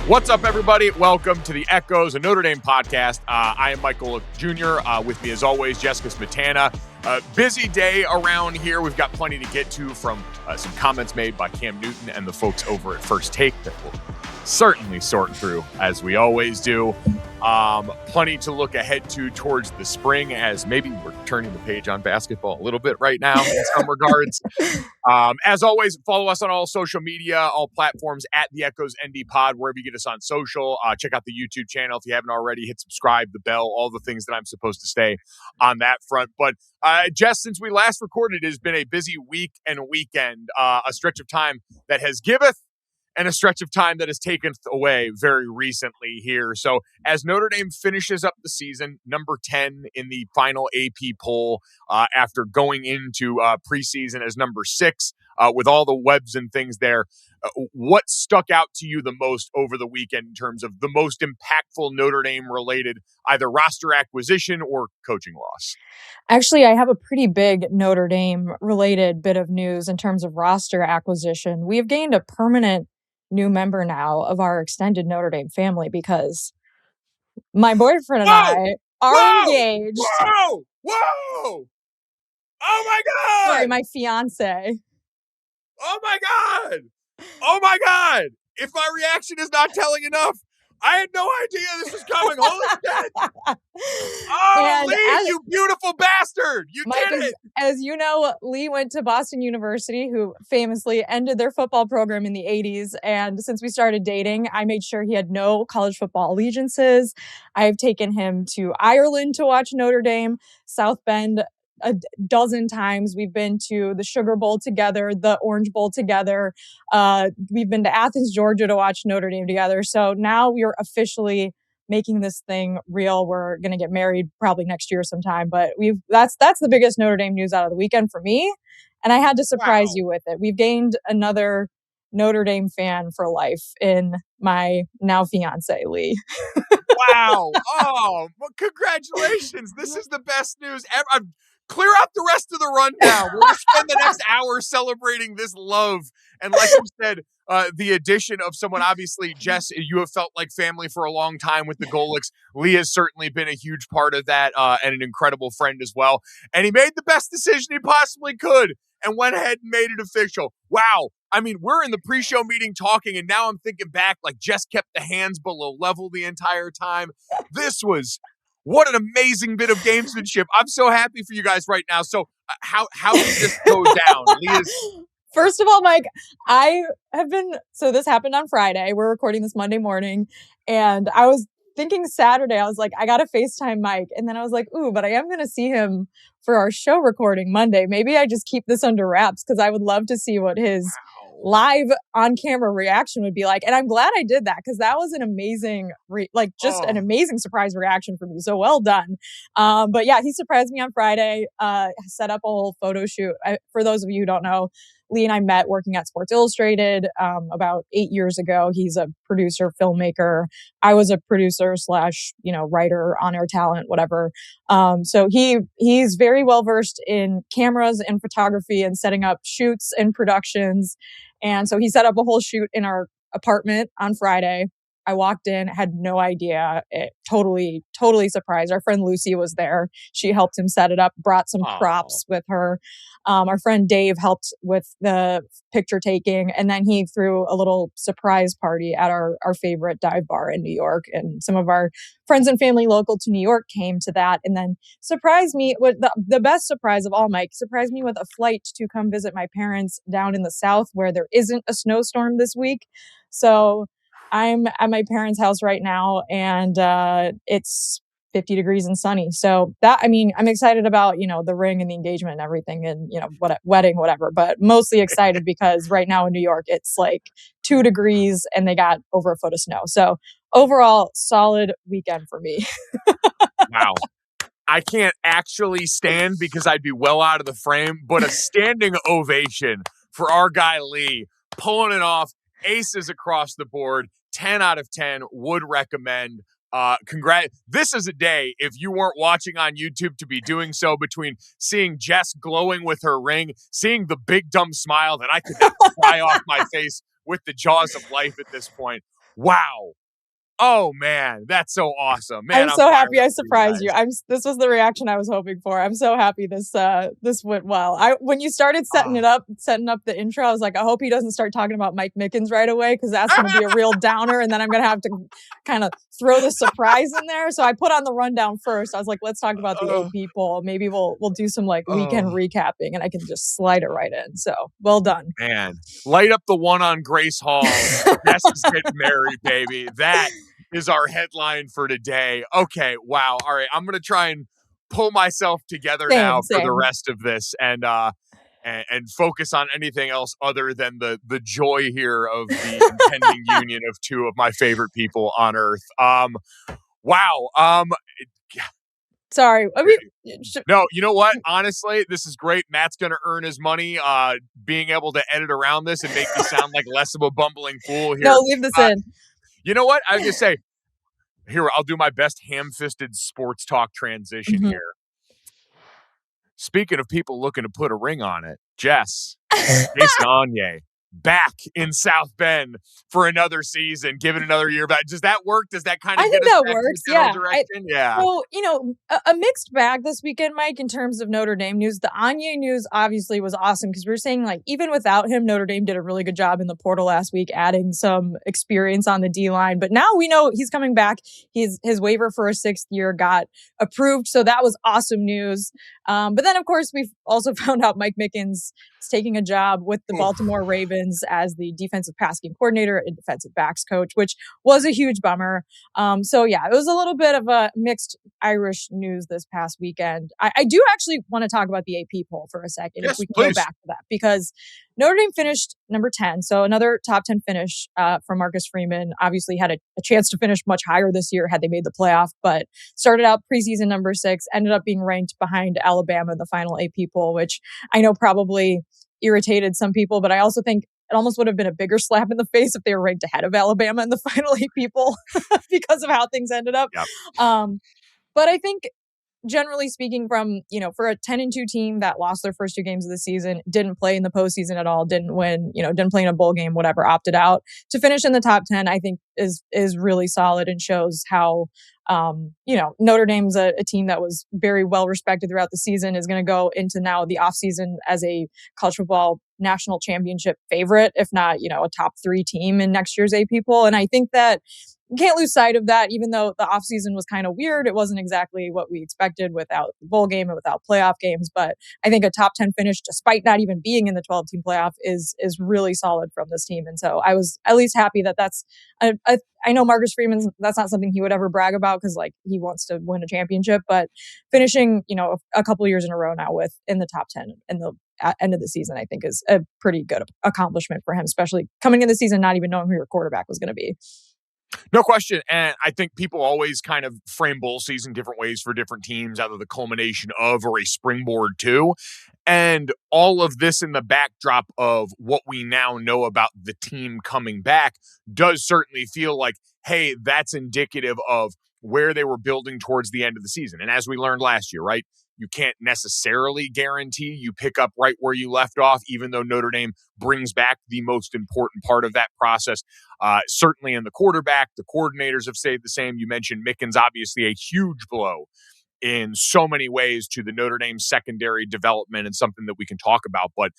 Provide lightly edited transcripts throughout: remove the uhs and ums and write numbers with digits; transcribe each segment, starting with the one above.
What's up, everybody? Welcome to the Echoes, a Notre Dame podcast. I am Mike Golic Jr. With me, as always, Jessica Smetana. Busy day around here. We've got plenty to get to from some comments made by Cam Newton and the folks over at First Take that we'll certainly sort through, as we always do. Plenty to look ahead to towards the spring, as maybe we're turning the page on basketball a little bit right now in some regards. As always, follow us on all social media, all platforms at the Echoes ND Pod, wherever you get us on social. Check out the YouTube channel if you haven't already. Hit subscribe, the bell, all the things that I'm supposed to say on that front. But Jess, since we last recorded, it has been a busy week and weekend, a stretch of time that has giveth and a stretch of time that has taken away very recently here. So as Notre Dame finishes up the season, number 10 in the final AP poll, after going into preseason as number 6, with all the webs and things there, what stuck out to you the most over the weekend in terms of the most impactful Notre Dame related either roster acquisition or coaching loss? Actually, I have a pretty big Notre Dame related bit of news in terms of roster acquisition. We've gained a permanent new member now of our extended Notre Dame family because my boyfriend and I are engaged. Whoa! Oh my God! Sorry, my fiance. Oh my God! If my reaction is not telling enough, I had no idea this was coming. Holy shit! Oh, Lee, you beautiful bastard! You did it! As you know, Lee went to Boston University, who famously ended their football program in the 80s. And since we started dating, I made sure he had no college football allegiances. I've taken him to Ireland to watch Notre Dame, South Bend a dozen times. We've been to the Sugar Bowl together, the Orange Bowl together. We've been to Athens, Georgia to watch Notre Dame together. So now we are officially making this thing real. We're going to get married probably next year sometime, but that's the biggest Notre Dame news out of the weekend for me. And I had to surprise you with it. We've gained another Notre Dame fan for life in my now fiance, Lee. Wow. Oh, well, congratulations. This is the best news ever. Clear out the rest of the rundown. We'll spend the next hour celebrating this love. And like you said, the addition of someone, obviously, Jess, you have felt like family for a long time with the Golics. Lee has certainly been a huge part of that and an incredible friend as well. And he made the best decision he possibly could and went ahead and made it official. Wow. I mean, we're in the pre-show meeting talking, and now I'm thinking back, like Jess kept the hands below level the entire time. What an amazing bit of gamesmanship. I'm so happy for you guys right now. So how did this go down? First of all, Mike, this happened on Friday. We're recording this Monday morning, and I was thinking Saturday, I was like, I got to FaceTime Mike. And then I was like, but I am going to see him for our show recording Monday. Maybe I just keep this under wraps because I would love to see what his live on-camera reaction would be like. And I'm glad I did that because that was an amazing, an amazing surprise reaction from you. So well done. But yeah, he surprised me on Friday, set up a whole photo shoot. For those of you who don't know, Lee and I met working at Sports Illustrated about 8 years ago. He's a producer, filmmaker. I was a producer / writer, on-air talent, whatever. So he's very well versed in cameras and photography and setting up shoots and productions. And so he set up a whole shoot in our apartment on Friday. I walked in, had no idea. It totally surprised. Our friend Lucy was there. She helped him set it up, brought some props with her. Our friend Dave helped with the picture taking. And then he threw a little surprise party at our favorite dive bar in New York. And some of our friends and family local to New York came to that and then surprised me with the best surprise of all, Mike, surprised me with a flight to come visit my parents down in the South where there isn't a snowstorm this week. So I'm at my parents' house right now, and it's 50 degrees and sunny. So I'm excited about, the ring and the engagement and everything and, wedding, whatever, but mostly excited because right now in New York, it's like 2 degrees and they got over a foot of snow. So overall, solid weekend for me. Wow. I can't actually stand because I'd be well out of the frame, but a standing ovation for our guy Lee, pulling it off, aces across the board, 10 out of 10, would recommend. This is a day, if you weren't watching on YouTube, to be doing so, between seeing Jess glowing with her ring, seeing the big dumb smile that I could not pry off my face with the jaws of life at this point. Wow. Oh man, that's so awesome, man! I'm I'm so fired happy up I for you surprised you. guys. This was the reaction I was hoping for. I'm so happy this went well. When you started setting up the intro, I was like, I hope he doesn't start talking about Mike Mickens right away, because that's going to be a real downer, and then I'm going to have to kind of throw the surprise in there. So I put on the rundown first. I was like, let's talk about the AP poll. Maybe we'll do some like weekend recapping, and I can just slide it right in. So well done, man. Light up the one on Grace Hall. Jess is getting married, baby. That is our headline for today. Okay, wow. All right, I'm gonna try and pull myself together now for the rest of this, and focus on anything else other than the joy here of the impending union of two of my favorite people on earth. Wow. Sorry. No, you know what? Honestly, this is great. Matt's going to earn his money being able to edit around this and make me sound like less of a bumbling fool here. No, leave this in. You know what? I was going to say, here, I'll do my best ham-fisted sports talk transition here. Speaking of people looking to put a ring on it, Jess, Jason Onye, back in South Bend for another season, give it another year back. Does that work? Does that kind of get us back in the general direction? Yeah. Well, a mixed bag this weekend, Mike, in terms of Notre Dame news. The Onye news obviously was awesome, because we were saying, like, even without him, Notre Dame did a really good job in the portal last week, adding some experience on the D-line. But now we know he's coming back. His waiver for a 6th year got approved, so that was awesome news. But then, of course, we've also found out Mike Mickens is taking a job with the Baltimore Ravens as the defensive pass game coordinator and defensive backs coach, which was a huge bummer. So yeah, it was a little bit of a mixed Irish news this past weekend. I do actually want to talk about the AP poll for a second, if we can go back to that, because Notre Dame finished number 10. So another top 10 finish from Marcus Freeman. Obviously had a chance to finish much higher this year had they made the playoff, but started out preseason number 6, ended up being ranked behind Alabama in the final AP poll, which I know probably irritated some people, but I also think it almost would have been a bigger slap in the face if they were ranked ahead of Alabama in the final 8 poll because of how things ended up. Yep. But I think, generally speaking, from, for a 10-2 team that lost their first 2 games of the season, didn't play in the postseason at all, didn't win, didn't play in a bowl game, whatever, opted out, to finish in the top 10, I think is really solid, and shows how, Notre Dame's a team that was very well respected throughout the season, is going to go into now the offseason as a college football national championship favorite, if not, a top 3 team in next year's AP poll. And I think that you can't lose sight of that, even though the offseason was kind of weird. It wasn't exactly what we expected without the bowl game and without playoff games. But I think a top 10 finish, despite not even being in the 12-team playoff, is really solid from this team. And so I was at least happy that that's I know Marcus Freeman, that's not something he would ever brag about, because like he wants to win a championship, but finishing, a couple of years in a row now in the top 10 in the end of the season, I think is a pretty good accomplishment for him, especially coming in the season not even knowing who your quarterback was going to be. No question. And I think people always kind of frame bowl season different ways for different teams, either the culmination of or a springboard to. And all of this in the backdrop of what we now know about the team coming back does certainly feel like, hey, that's indicative of where they were building towards the end of the season. And as we learned last year, right, you can't necessarily guarantee you pick up right where you left off, even though Notre Dame brings back the most important part of that process. Certainly in the quarterback, the coordinators have stayed the same. You mentioned Mickens, obviously a huge blow in so many ways to the Notre Dame secondary development, and something that we can talk about. But,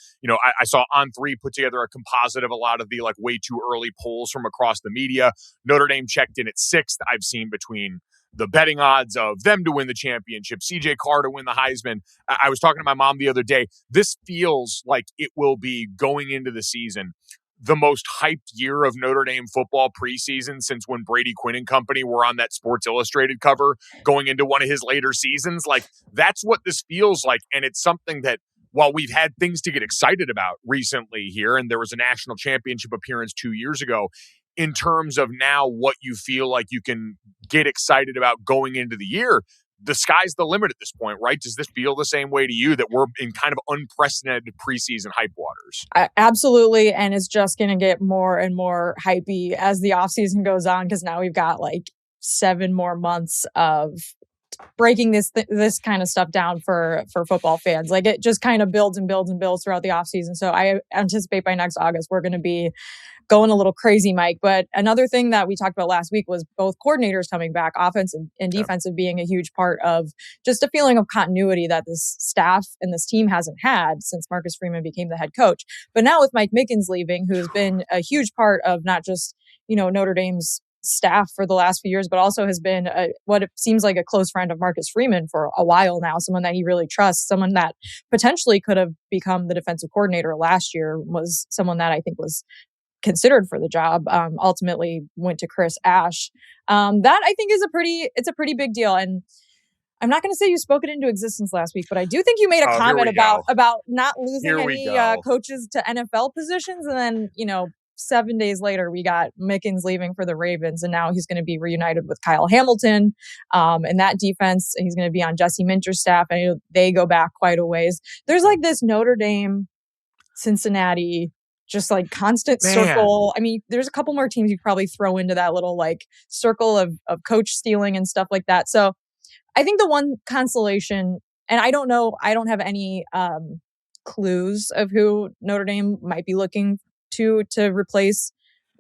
I saw On3 put together a composite of a lot of the way too early polls from across the media. Notre Dame checked in at 6th. I've seen between the betting odds of them to win the championship, CJ Carr to win the Heisman. I was talking to my mom the other day. This feels like it will be, going into the season, the most hyped year of Notre Dame football preseason since when Brady Quinn and company were on that Sports Illustrated cover going into one of his later seasons. Like, that's what this feels like. And it's something that, while we've had things to get excited about recently here, and there was a national championship appearance 2 years ago, in terms of now what you feel like you can get excited about going into the year, the sky's the limit at this point, right? Does this feel the same way to you, that we're in kind of unprecedented preseason hype waters? Absolutely. And it's just going to get more and more hypey as the offseason goes on, because now we've got 7 more months of breaking this kind of stuff down for football fans. Like it just kind of builds and builds and builds throughout the offseason. So I anticipate by next August, we're going to be going a little crazy, Mike. But another thing that we talked about last week was both coordinators coming back, offense and defensive, being a huge part of just a feeling of continuity that this staff and this team hasn't had since Marcus Freeman became the head coach. But now with Mike Mickens leaving, who's been a huge part of not just, Notre Dame's staff for the last few years, but also has been what it seems like a close friend of Marcus Freeman for a while now, someone that he really trusts, someone that potentially could have become the defensive coordinator last year, was someone that I think was considered for the job, ultimately went to Chris Ash. That I think is it's a pretty big deal. And I'm not going to say you spoke it into existence last week, but I do think you made a comment about not losing any coaches to NFL positions. And then, 7 days later, we got Mickens leaving for the Ravens, and now he's going to be reunited with Kyle Hamilton and that defense. He's going to be on Jesse Minter's staff. I know they go back quite a ways. There's like this Notre Dame, Cincinnati, just like constant circle. I mean, there's a couple more teams you could probably throw into that little like circle of coach stealing and stuff like that. So I think the one consolation, and I don't know, I don't have any clues of who Notre Dame might be looking to replace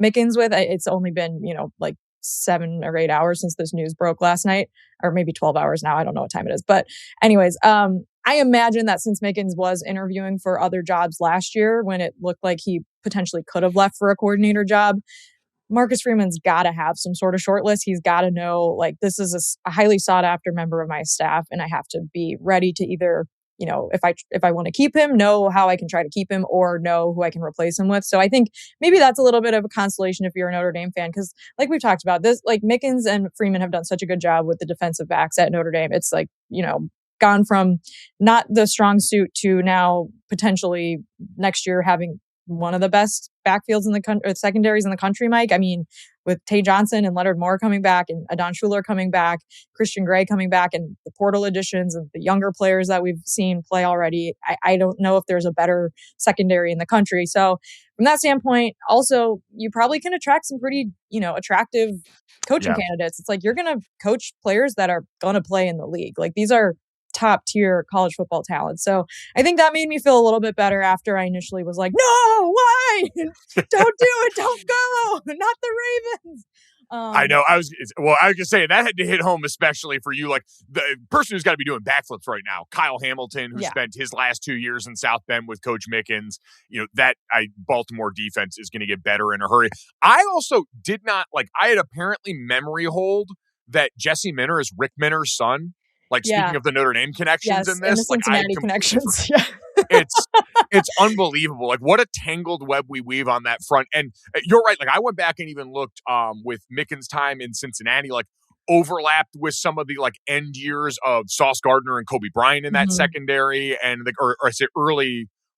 Mickens with. It's only been, like 7 or 8 hours since this news broke last night, or maybe 12 hours now. I don't know what time it is. But anyways, I imagine that since Mickens was interviewing for other jobs last year when it looked like he potentially could have left for a coordinator job, Marcus Freeman's got to have some sort of short list. He's got to know, like, this is a highly sought after member of my staff, and I have to be ready to either, if I want to keep him, know how I can try to keep him, or know who I can replace him with. So I think maybe that's a little bit of a consolation if you're a Notre Dame fan, because like we've talked about this, like Mickens and Freeman have done such a good job with the defensive backs at Notre Dame. It's like, gone from not the strong suit to now potentially next year having one of the best backfields in the country, secondaries in the country, Mike. I mean, with Tay Johnson and Leonard Moore coming back and Adon Schuler coming back, Christian Gray coming back, and the portal additions and the younger players that we've seen play already, I don't know if there's a better secondary in the country. So from that standpoint, also, you probably can attract some pretty, attractive coaching candidates. It's like you're going to coach players that are going to play in the league. Like these are top tier college football talent. So I think that made me feel a little bit better after I initially was like, no, why? Don't do it. Don't go. Not the Ravens. I know. I was just saying that had to hit home, especially for you, like the person who's got to be doing backflips right now, Kyle Hamilton, who spent his last 2 years in South Bend with Coach Mickens. That Baltimore defense is going to get better in a hurry. I also did not I had apparently memory hold that Jesse Minter is Rick Minter's son. Speaking of the Notre Dame connections in this, and the Cincinnati connections. Yeah. it's unbelievable. Like what a tangled web we weave on that front. And you're right. Like I went back and even looked with Mickens' time in Cincinnati, overlapped with some of the end years of Sauce Gardner and Kobe Bryant in that secondary, and or I say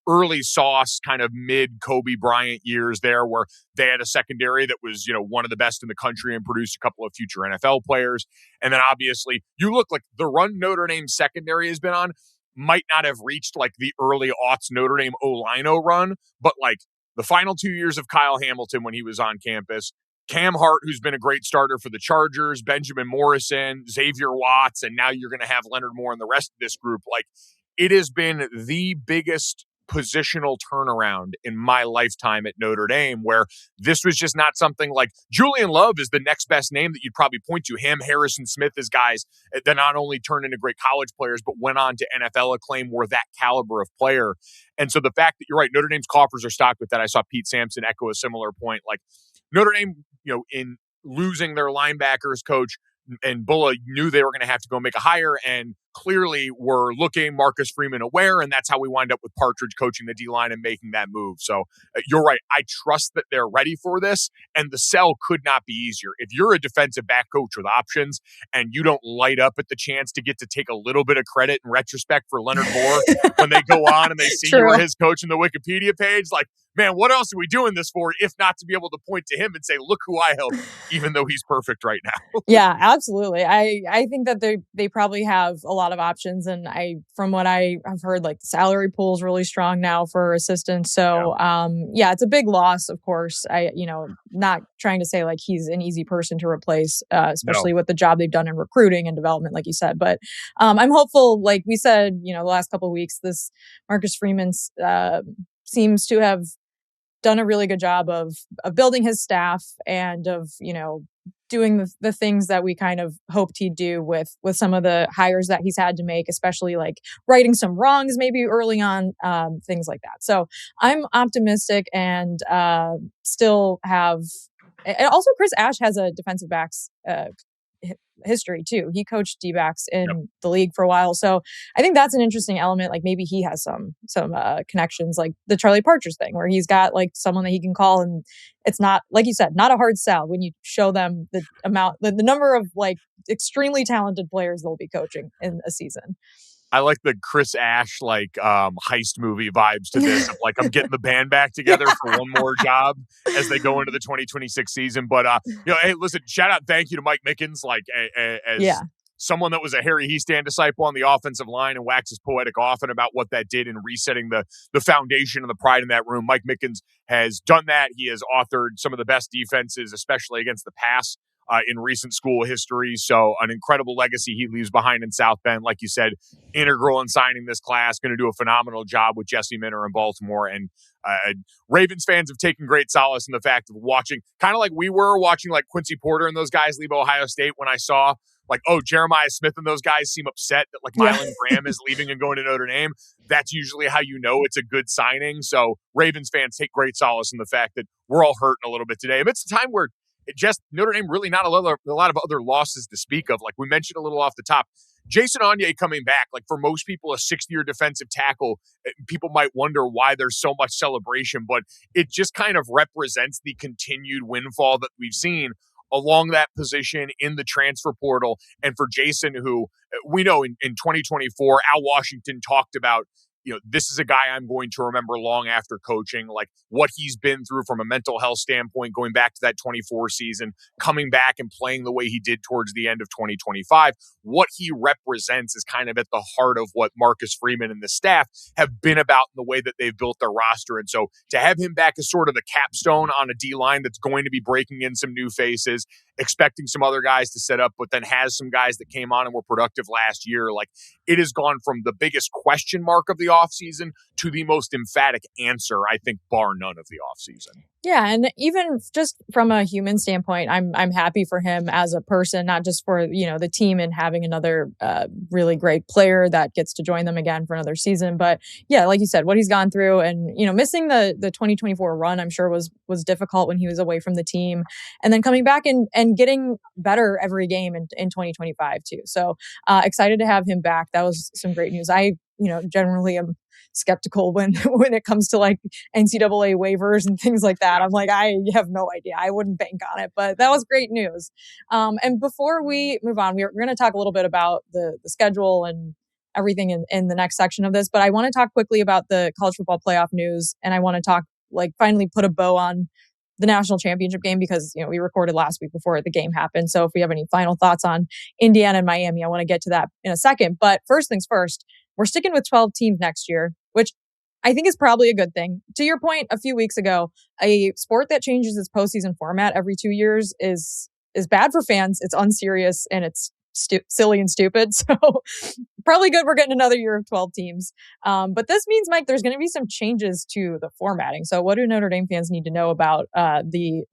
early Sauce, kind of mid Kobe Bryant years there, where they had a secondary that was, one of the best in the country and produced a couple of future NFL players. And then obviously you look like the run Notre Dame secondary has been on might not have reached the early aughts Notre Dame O-Lino run, but the final 2 years of Kyle Hamilton when he was on campus, Cam Hart, who's been a great starter for the Chargers, Benjamin Morrison, Xavier Watts, and now you're going to have Leonard Moore and the rest of this group. It has been the biggest positional turnaround in my lifetime at Notre Dame, where this was just not something Julian Love is the next best name that you'd probably point to. Him, Harrison Smith as guys that not only turned into great college players, but went on to NFL acclaim, were that caliber of player. And so the fact that you're right, Notre Dame's coffers are stocked with that. I saw Pete Sampson echo a similar point. Notre Dame, in losing their linebackers coach, and Bulla knew they were going to have to go make a hire, and clearly were looking Marcus Freeman aware, and that's how we wind up with Partridge coaching the D-line and making that move. So you're right. I trust that they're ready for this, and the sell could not be easier. If you're a defensive back coach with options and you don't light up at the chance to get to take a little bit of credit in retrospect for Leonard Moore when they go on and they see you were his coach in the Wikipedia page, man, what else are we doing this for if not to be able to point to him and say, look who I helped, even though he's perfect right now? Yeah, absolutely. I think that they probably have a lot lot of options. And from what I have heard, like the salary pool is really strong now for assistants. So, it's a big loss, of course. Not trying to say like he's an easy person to replace, especially with the job they've done in recruiting and development, like you said. But I'm hopeful, like we said, the last couple of weeks, this Marcus Freeman seems to have done a really good job of building his staff and of, doing the things that we kind of hoped he'd do with some of the hires that he's had to make, especially like righting some wrongs maybe early on, things like that. So I'm optimistic and still have. And also, Chris Ash has a defensive backs history too. He coached D-backs in the league for a while, so I think that's an interesting element. Like maybe he has some connections, like the Charlie Partridge thing, where he's got like someone that he can call, and it's not, like you said, not a hard sell when you show them the number of like extremely talented players they'll be coaching in a season. I like the Chris Ash heist movie vibes to this. Of, like, I'm getting the band back together for one more job as they go into the 2026 season. But hey, listen, shout out, thank you to Mike Mickens, as someone that was a Harry Hiestand disciple on the offensive line and waxes poetic often about what that did in resetting the foundation and the pride in that room. Mike Mickens has done that. He has authored some of the best defenses, especially against the pass, in recent school history. So an incredible legacy he leaves behind in South Bend. Like you said, integral in signing this class, going to do a phenomenal job with Jesse Minter in Baltimore. And Ravens fans have taken great solace in the fact of watching, kind of like we were watching like Quincy Porter and those guys leave Ohio State, when I saw like, Jeremiah Smith and those guys seem upset that like Mylan Graham is leaving and going to Notre Dame. That's usually how you know it's a good signing. So Ravens fans take great solace in the fact that we're all hurting a little bit today. But it's a time where Notre Dame really not a lot of other losses to speak of. Like we mentioned a little off the top, Jason Onye coming back. Like for most people, a 6th-year defensive tackle, people might wonder why there's so much celebration, but it just kind of represents the continued windfall that we've seen along that position in the transfer portal. And for Jason, who we know in 2024, Al Washington talked about, this is a guy I'm going to remember long after coaching, like what he's been through from a mental health standpoint, going back to that 24 season, coming back and playing the way he did towards the end of 2025. What he represents is kind of at the heart of what Marcus Freeman and the staff have been about in the way that they've built their roster. And so to have him back as sort of the capstone on a D-line that's going to be breaking in some new faces, expecting some other guys to set up, but then has some guys that came on and were productive last year. Like it has gone from the biggest question mark of the offseason to the most emphatic answer, I think, bar none of the offseason. Yeah, and even just from a human standpoint, I'm happy for him as a person, not just for the team and having another really great player that gets to join them again for another season. But yeah, like you said, what he's gone through, and missing the 2024 run, I'm sure was difficult when he was away from the team, and then coming back and getting better every game in 2025 too. So excited to have him back. That was some great news. I generally am skeptical when it comes to like NCAA waivers and things like that. I'm like, I have no idea. I wouldn't bank on it, but that was great news. And before we move on, we're going to talk a little bit about the schedule and everything in the next section of this, but I want to talk quickly about the college football playoff news. And I want to talk, like, finally put a bow on the national championship game, because we recorded last week before the game happened. So if we have any final thoughts on Indiana and Miami, I want to get to that in a second. But first things first, we're sticking with 12 teams next year, which I think is probably a good thing. To your point a few weeks ago, a sport that changes its postseason format every 2 years is bad for fans. It's unserious and it's silly and stupid. So probably good we're getting another year of 12 teams. But this means, Mike, there's going to be some changes to the formatting. So what do Notre Dame fans need to know about the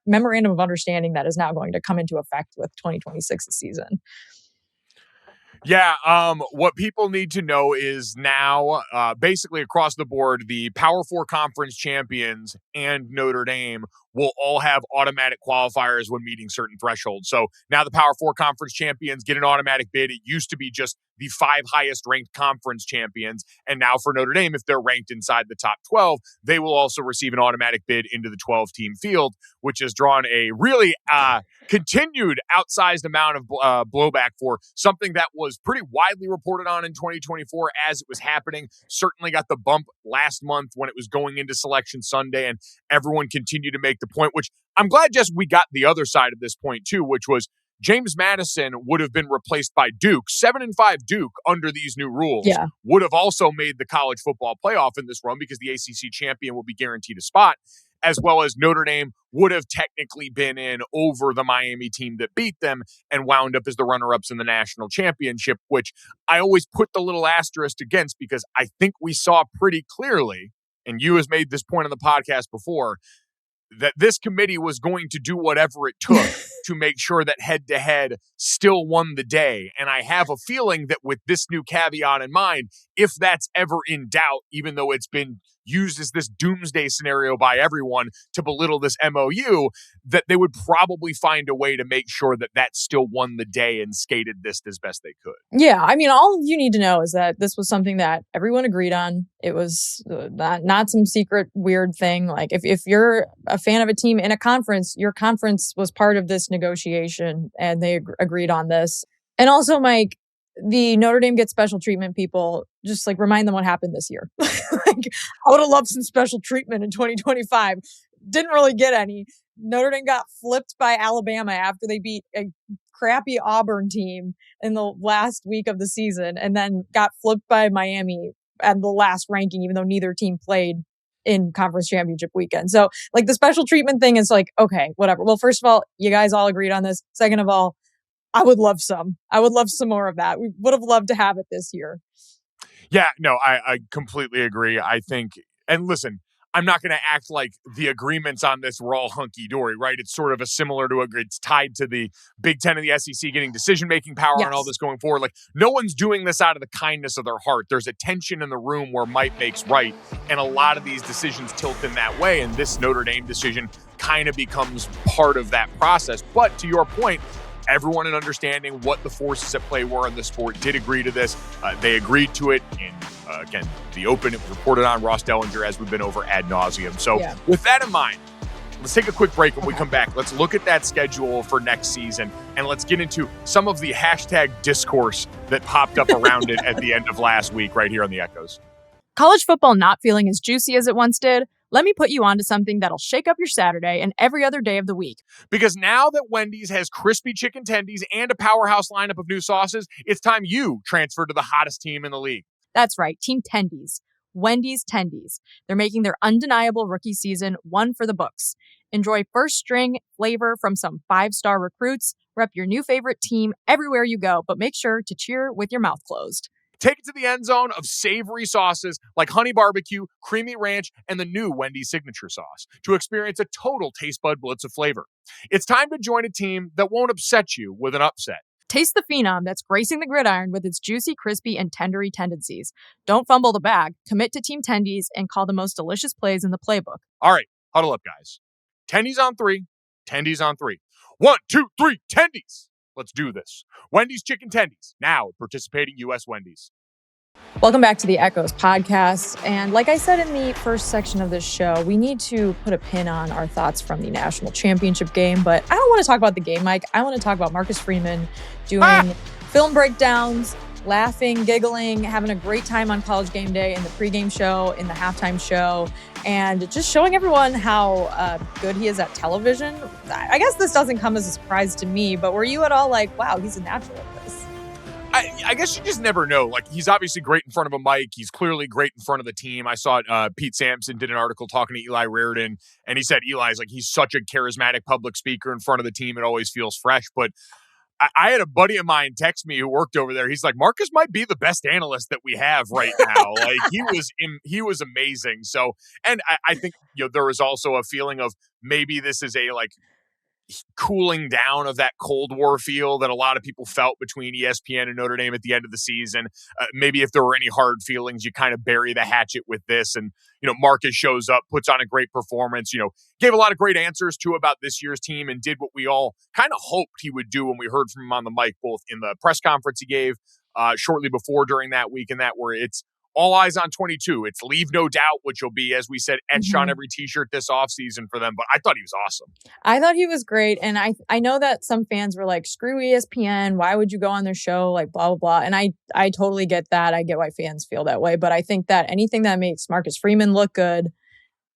memorandum of understanding that is now going to come into effect with 2026 season? Yeah, what people need to know is now, basically across the board, the Power 4 conference champions and Notre Dame will all have automatic qualifiers when meeting certain thresholds. So now the Power 4 conference champions get an automatic bid. It used to be just the 5 highest ranked conference champions. And now for Notre Dame, if they're ranked inside the top 12, they will also receive an automatic bid into the 12-team field, which has drawn a really continued outsized amount of blowback for something that was pretty widely reported on in 2024 as it was happening. Certainly got the bump last month when it was going into Selection Sunday, and everyone continued to make the point, which I'm glad, Jess, we got the other side of this point too, which was James Madison would have been replaced by Duke. 7-5 Duke under these new rules would have also made the college football playoff in this run because the ACC champion will be guaranteed a spot, as well as Notre Dame would have technically been in over the Miami team that beat them and wound up as the runner-ups in the national championship, which I always put the little asterisk against because I think we saw pretty clearly, and you has made this point on the podcast before, that this committee was going to do whatever it took to make sure that head-to-head still won the day. And I have a feeling that with this new caveat in mind, if that's ever in doubt, even though it's been used as this doomsday scenario by everyone to belittle this MOU, that they would probably find a way to make sure that that still won the day and skated this as best they could. Yeah, I mean, all you need to know is that this was something that everyone agreed on. It was not some secret weird thing. Like if you're a fan of a team in a conference, your conference was part of this negotiation and they agreed on this. And also, Mike, the Notre Dame gets special treatment people, just like remind them what happened this year. Like, I would have loved some special treatment in 2025. Didn't really get any. Notre Dame got flipped by Alabama after they beat a crappy Auburn team in the last week of the season, and then got flipped by Miami at the last ranking, even though neither team played in conference championship weekend. So like the special treatment thing is like, okay, whatever. Well, first of all, you guys all agreed on this. Second of all, I would love some more of that. We would have loved to have it this year. Yeah, no, I completely agree. I think, and listen, I'm not going to act like the agreements on this were all hunky-dory, right? It's sort of a similar to it's tied to the Big Ten and the SEC getting decision-making power and all this going forward. Like, no one's doing this out of the kindness of their heart. There's a tension in the room where might makes right, and a lot of these decisions tilt in that way, and this Notre Dame decision kind of becomes part of that process. But to your point, everyone in understanding what the forces at play were in the sport did agree to this. They agreed to it in, again, the open. It was reported on Ross Dellinger as we've been over ad nauseum. So with that in mind, let's take a quick break. When we come back, let's look at that schedule for next season, and let's get into some of the hashtag discourse that popped up around it at the end of last week right here on the Echoes. College football not feeling as juicy as it once did? Let me put you onto something that'll shake up your Saturday and every other day of the week. Because now that Wendy's has crispy chicken tendies and a powerhouse lineup of new sauces, it's time you transfer to the hottest team in the league. That's right, Team Tendies. Wendy's Tendies. They're making their undeniable rookie season one for the books. Enjoy first-string flavor from some 5-star recruits. Rep your new favorite team everywhere you go, but make sure to cheer with your mouth closed. Take it to the end zone of savory sauces like honey barbecue, creamy ranch, and the new Wendy's signature sauce to experience a total taste bud blitz of flavor. It's time to join a team that won't upset you with an upset. Taste the phenom that's gracing the gridiron with its juicy, crispy, and tendery tendencies. Don't fumble the bag. Commit to Team Tendies and call the most delicious plays in the playbook. All right, huddle up, guys. Tendies on 3. Tendies on 3. 1, 2, 3, Tendies. Let's do this. Wendy's Chicken Tendies, now participating U.S. Wendy's. Welcome back to the Echoes podcast. And like I said in the first section of this show, we need to put a pin on our thoughts from the national championship game. But I don't want to talk about the game, Mike. I want to talk about Marcus Freeman doing film breakdowns, laughing, giggling, having a great time on College Game Day in the pregame show, in the halftime show, and just showing everyone how good he is at television. I guess this doesn't come as a surprise to me, but were you at all like, wow, he's a natural at this? I guess you just never know. Like, he's obviously great in front of a mic. He's clearly great in front of the team. I saw Pete Sampson did an article talking to Eli Reardon, and he said Eli's like, he's such a charismatic public speaker in front of the team. It always feels fresh. But I had a buddy of mine text me who worked over there. He's like, Marcus might be the best analyst that we have right now. Like, he was amazing. So, and I think, there was also a feeling of maybe this is a like cooling down of that Cold War feel that a lot of people felt between ESPN and Notre Dame at the end of the season. Maybe if there were any hard feelings, you kind of bury the hatchet with this. And, Marcus shows up, puts on a great performance, gave a lot of great answers too about this year's team and did what we all kind of hoped he would do when we heard from him on the mic, both in the press conference he gave shortly before during that week and that where it's all eyes on 22. It's leave no doubt, which will be, as we said, etched on every t-shirt this offseason for them. But I thought he was awesome. I thought he was great. And I know that some fans were like, screw ESPN. Why would you go on their show? Like, blah, blah, blah. And I totally get that. I get why fans feel that way. But I think that anything that makes Marcus Freeman look good,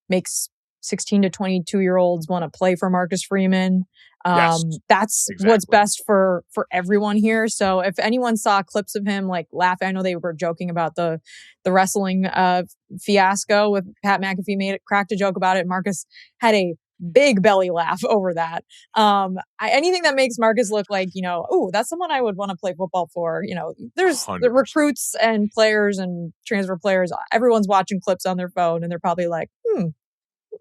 makes 16 to 22-year-olds want to play for Marcus Freeman, That's what's best for everyone here. So if anyone saw clips of him like laughing, I know they were joking about the wrestling fiasco with Pat McAfee cracked a joke about it. Marcus had a big belly laugh over that. Anything that makes Marcus look like, oh, that's someone I would want to play football for. There's 100%. The recruits and players and transfer players. Everyone's watching clips on their phone and they're probably like,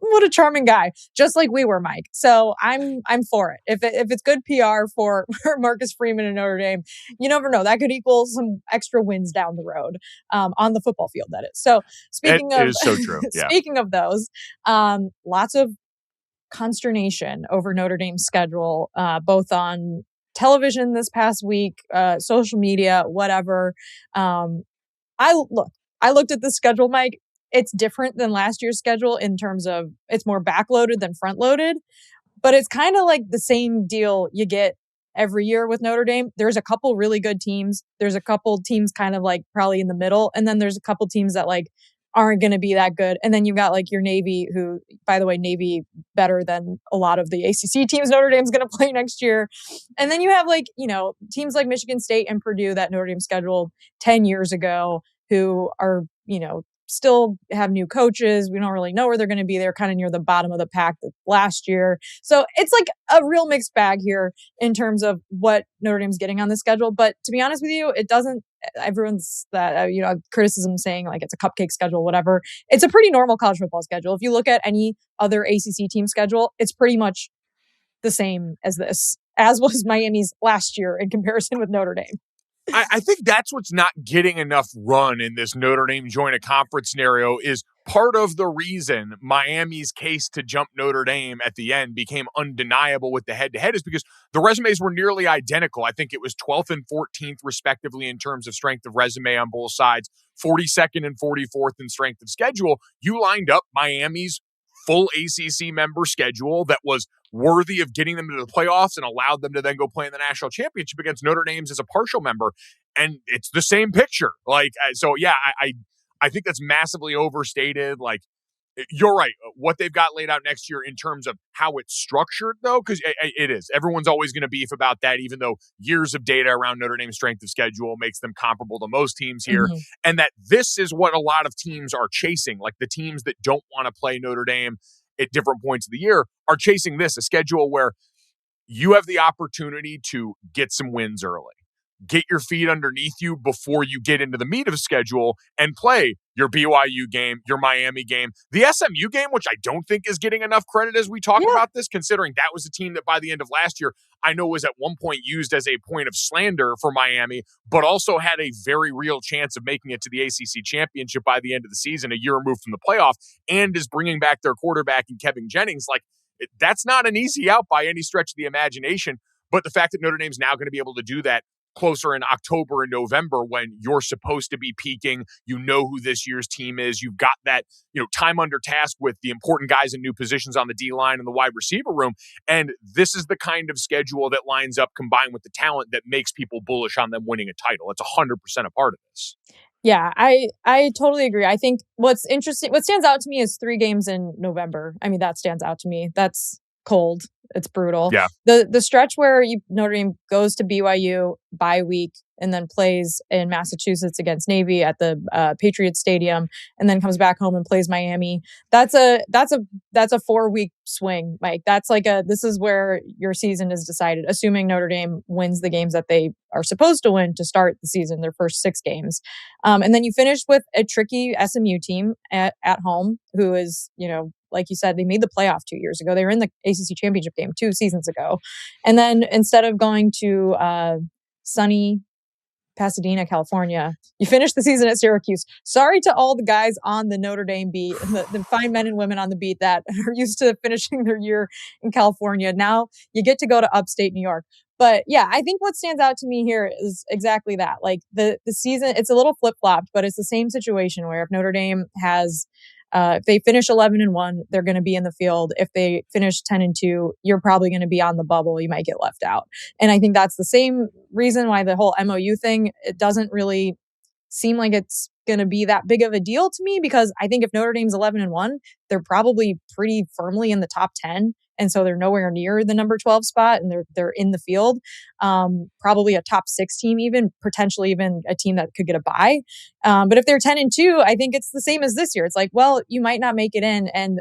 what a charming guy, just like we were, Mike. So I'm for it. If it's good PR for Marcus Freeman and Notre Dame, you never know. That could equal some extra wins down the road on the football field. That is. So speaking is so true. Yeah. Speaking of those, lots of consternation over Notre Dame's schedule, both on television this past week, social media, whatever. I looked at the schedule, Mike. It's different than last year's schedule in terms of it's more backloaded than front loaded, but it's kind of like the same deal you get every year with Notre Dame. There's a couple really good teams. There's a couple teams kind of like probably in the middle. And then there's a couple teams that like aren't going to be that good. And then you've got like your Navy, who, by the way, Navy better than a lot of the ACC teams Notre Dame's going to play next year. And then you have like, teams like Michigan State and Purdue that Notre Dame scheduled 10 years ago who are, still have new coaches. We don't really know where they're going to be. They're kind of near the bottom of the pack last year. So it's like a real mixed bag here in terms of what Notre Dame's getting on the schedule. But to be honest with you, it doesn't, everyone's that, criticism saying like it's a cupcake schedule, whatever. It's a pretty normal college football schedule. If you look at any other ACC team schedule, it's pretty much the same as this, as was Miami's last year in comparison with Notre Dame. I think that's what's not getting enough run in this Notre Dame join a conference scenario is part of the reason Miami's case to jump Notre Dame at the end became undeniable with the head-to-head is because the resumes were nearly identical. I think it was 12th and 14th respectively in terms of strength of resume on both sides, 42nd and 44th in strength of schedule. You lined up Miami's full ACC member schedule that was worthy of getting them to the playoffs and allowed them to then go play in the national championship against Notre Dame's as a partial member. And it's the same picture. I think that's massively overstated. Like, you're right. What they've got laid out next year in terms of how it's structured, though, because it is. Everyone's always going to beef about that, even though years of data around Notre Dame's strength of schedule makes them comparable to most teams here. Mm-hmm. And that this is what a lot of teams are chasing. Like the teams that don't want to play Notre Dame at different points of the year are chasing this, a schedule where you have the opportunity to get some wins early. Get your feet underneath you before you get into the meat of the schedule and play your BYU game, your Miami game, the SMU game, which I don't think is getting enough credit as we talk about this, considering that was a team that by the end of last year, I know was at one point used as a point of slander for Miami, but also had a very real chance of making it to the ACC championship by the end of the season, a year removed from the playoff, and is bringing back their quarterback in Kevin Jennings. Like, that's not an easy out by any stretch of the imagination, but the fact that Notre Dame's now going to be able to do that closer in October and November when you're supposed to be peaking, you know who this year's team is, you've got that, time under task with the important guys in new positions on the D-line and the wide receiver room, and this is the kind of schedule that lines up combined with the talent that makes people bullish on them winning a title. It's 100% a part of this. Yeah, I totally agree. I think what's interesting, what stands out to me is 3 games in November. I mean, that stands out to me. That's cold. It's brutal. Yeah. The stretch where Notre Dame goes to BYU bye week and then plays in Massachusetts against Navy at the Patriots Stadium and then comes back home and plays Miami. That's a 4-week swing, Mike. That's like this is where your season is decided, assuming Notre Dame wins the games that they are supposed to win to start the season, their first 6 games. And then you finish with a tricky SMU team at home who is, like you said, they made the playoff 2 years ago. They were in the ACC championship game 2 seasons ago. And then instead of going to sunny Pasadena, California, you finish the season at Syracuse. Sorry to all the guys on the Notre Dame beat, the fine men and women on the beat that are used to finishing their year in California. Now you get to go to upstate New York. But yeah, I think what stands out to me here is exactly that. Like the season, it's a little flip-flopped, but it's the same situation where if Notre Dame has if they finish 11-1, they're going to be in the field. If they finish 10-2, you're probably going to be on the bubble. You might get left out. And I think that's the same reason why the whole MOU thing, it doesn't really seem like it's going to be that big of a deal to me, because I think if Notre Dame's 11-1, they're probably pretty firmly in the top 10 And so they're nowhere near the number 12 spot, and they're in the field. Probably a top 6 team, even potentially even a team that could get a bye. But if they're 10-2, I think it's the same as this year. It's like, well, you might not make it in. And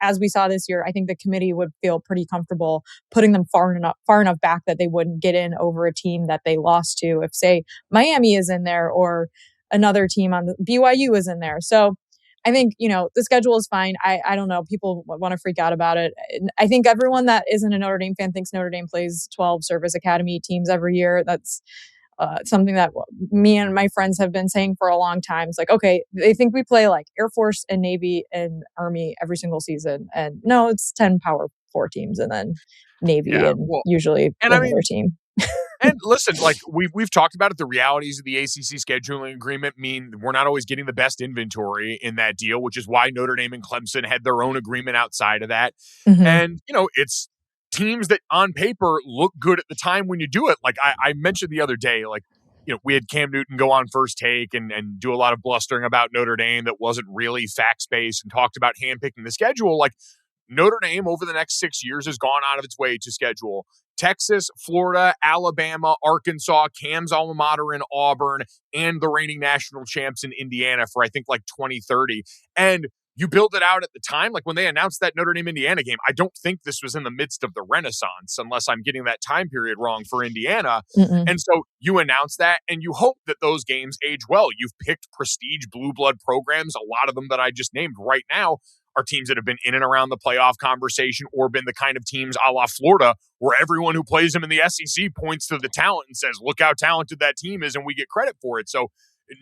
as we saw this year, I think the committee would feel pretty comfortable putting them far enough back that they wouldn't get in over a team that they lost to. If, say, Miami is in there or another team on the BYU is in there. So I think, the schedule is fine. I don't know. People want to freak out about it. I think everyone that isn't a Notre Dame fan thinks Notre Dame plays 12 service academy teams every year. That's something that me and my friends have been saying for a long time. It's like, okay, they think we play like Air Force and Navy and Army every single season. And no, it's 10 Power 4 teams and then Navy and usually another team. And listen, like we've talked about it, the realities of the ACC scheduling agreement mean we're not always getting the best inventory in that deal, which is why Notre Dame and Clemson had their own agreement outside of that. Mm-hmm. And, it's teams that on paper look good at the time when you do it. Like I mentioned the other day, like, we had Cam Newton go on First Take and do a lot of blustering about Notre Dame that wasn't really fact-based and talked about handpicking the schedule. Like, Notre Dame over the next 6 years has gone out of its way to schedule Texas, Florida, Alabama, Arkansas, Cam's alma mater in Auburn, and the reigning national champs in Indiana for, I think, like 2030. And you build it out at the time. Like when they announced that Notre Dame Indiana game, I don't think this was in the midst of the Renaissance, unless I'm getting that time period wrong for Indiana. Mm-mm. And so you announce that and you hope that those games age well. You've picked prestige blue blood programs, a lot of them that I just named right now are teams that have been in and around the playoff conversation or been the kind of teams a la Florida where everyone who plays them in the SEC points to the talent and says, look how talented that team is, and we get credit for it. So